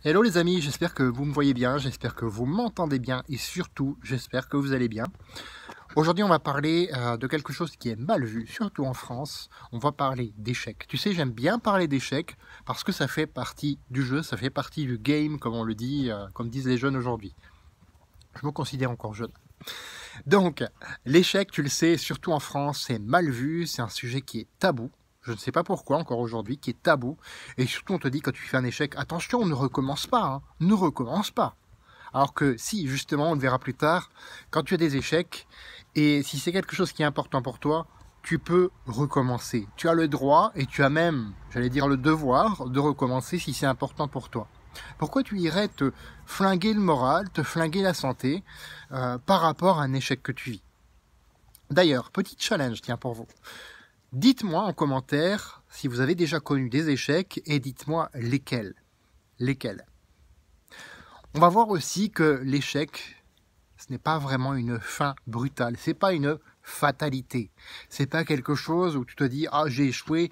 Hello les amis, j'espère que vous me voyez bien, j'espère que vous m'entendez bien et surtout j'espère que vous allez bien. Aujourd'hui on va parler de quelque chose qui est mal vu, surtout en France. On va parler d'échecs. Tu sais, j'aime bien parler d'échecs parce que ça fait partie du jeu, ça fait partie du game comme on le dit, comme disent les jeunes aujourd'hui. Je me considère encore jeune. Donc l'échec, tu le sais, surtout en France, c'est mal vu, c'est un sujet qui est tabou. Je ne sais pas pourquoi encore aujourd'hui, qui est tabou. Et surtout, on te dit quand tu fais un échec, attention, ne recommence pas, hein, ne recommence pas. Alors que si, justement, on le verra plus tard, quand tu as des échecs, et si c'est quelque chose qui est important pour toi, tu peux recommencer. Tu as le droit et tu as même, j'allais dire, le devoir de recommencer si c'est important pour toi. Pourquoi tu irais te flinguer le moral, te flinguer la santé par rapport à un échec que tu vis? D'ailleurs, petit challenge, tiens, pour vous. Dites-moi en commentaire si vous avez déjà connu des échecs et dites-moi lesquels. Lesquels. On va voir aussi que l'échec, ce n'est pas vraiment une fin brutale, c'est pas une fatalité. C'est pas quelque chose où tu te dis ah j'ai échoué,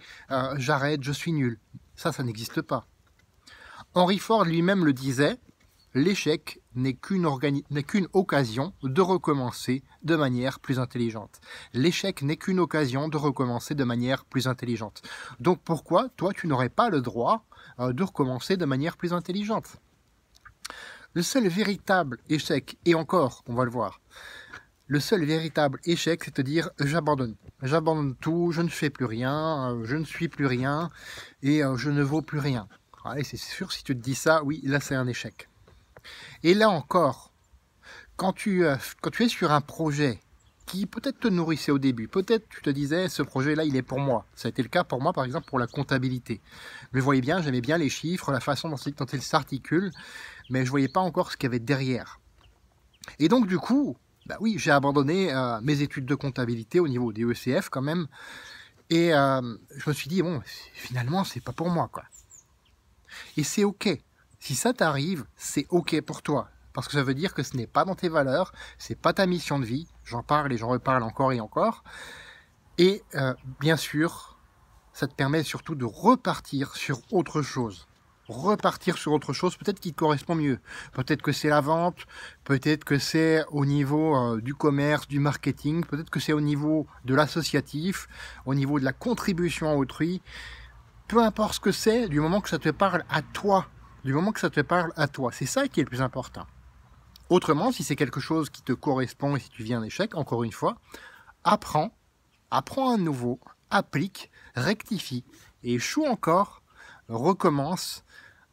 j'arrête, je suis nul. Ça n'existe pas. Henry Ford lui-même le disait, l'échec n'est qu'une occasion de recommencer de manière plus intelligente. L'échec n'est qu'une occasion de recommencer de manière plus intelligente. Donc pourquoi, toi, tu n'aurais pas le droit de recommencer de manière plus intelligente? Le seul véritable échec, et encore, on va le voir, le seul véritable échec, c'est de dire j'abandonne. J'abandonne tout, je ne fais plus rien, je ne suis plus rien, et je ne vaux plus rien. Allez, c'est sûr, si tu te dis ça, oui, là c'est un échec. Et là encore, quand tu es sur un projet qui peut-être te nourrissait au début, peut-être tu te disais ce projet-là il est pour moi. Ça a été le cas pour moi par exemple pour la comptabilité. Je le voyais bien, j'aimais bien les chiffres, la façon dont ils s'articulent, mais je ne voyais pas encore ce qu'il y avait derrière. Et donc du coup, bah oui, j'ai abandonné mes études de comptabilité au niveau des ECF quand même, et je me suis dit bon, finalement c'est pas pour moi quoi. Et c'est ok. Si ça t'arrive, c'est ok pour toi. Parce que ça veut dire que ce n'est pas dans tes valeurs, c'est pas ta mission de vie. J'en parle et j'en reparle encore et encore. Et bien sûr, ça te permet surtout de repartir sur autre chose. Repartir sur autre chose, peut-être qui te correspond mieux. Peut-être que c'est la vente, peut-être que c'est au niveau du commerce, du marketing, peut-être que c'est au niveau de l'associatif, au niveau de la contribution à autrui. Peu importe ce que c'est, du moment que ça te parle à toi. Du moment que ça te parle à toi. C'est ça qui est le plus important. Autrement, si c'est quelque chose qui te correspond et si tu vis un échec, encore une fois, apprends à nouveau, applique, rectifie, et échoue encore, recommence,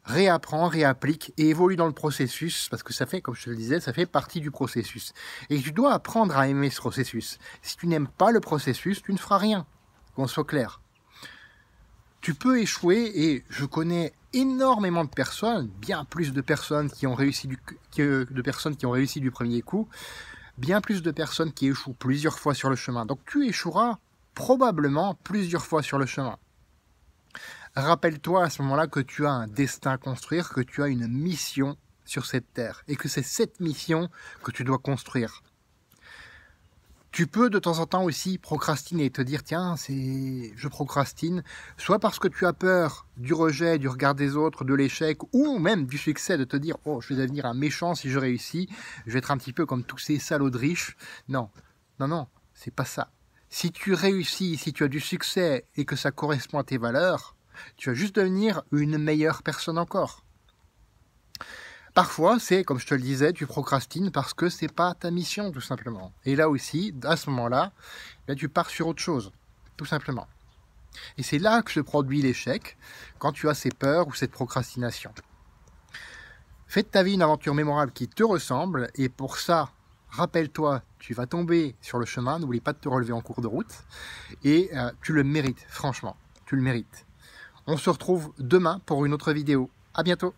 réapprends, réapplique et évolue dans le processus, parce que ça fait, comme je te le disais, ça fait partie du processus. Et tu dois apprendre à aimer ce processus. Si tu n'aimes pas le processus, tu ne feras rien, qu'on soit clair. Tu peux échouer et je connais énormément de personnes, bien plus de personnes qui ont réussi du premier coup, bien plus de personnes qui échouent plusieurs fois sur le chemin. Donc tu échoueras probablement plusieurs fois sur le chemin. Rappelle-toi à ce moment-là que tu as un destin à construire, que tu as une mission sur cette terre et que c'est cette mission que tu dois construire. Tu peux de temps en temps aussi procrastiner et te dire tiens, je procrastine, soit parce que tu as peur du rejet, du regard des autres, de l'échec, ou même du succès, de te dire oh, je vais devenir un méchant si je réussis, je vais être un petit peu comme tous ces salauds de riches. Non, c'est pas ça. Si tu réussis, si tu as du succès et que ça correspond à tes valeurs, tu vas juste devenir une meilleure personne encore. Parfois, c'est, comme je te le disais, tu procrastines parce que c'est pas ta mission, tout simplement. Et là aussi, à ce moment-là, tu pars sur autre chose, tout simplement. Et c'est là que se produit l'échec, quand tu as ces peurs ou cette procrastination. Fais de ta vie une aventure mémorable qui te ressemble, et pour ça, rappelle-toi, tu vas tomber sur le chemin, n'oublie pas de te relever en cours de route, et tu le mérites, franchement, tu le mérites. On se retrouve demain pour une autre vidéo. À bientôt.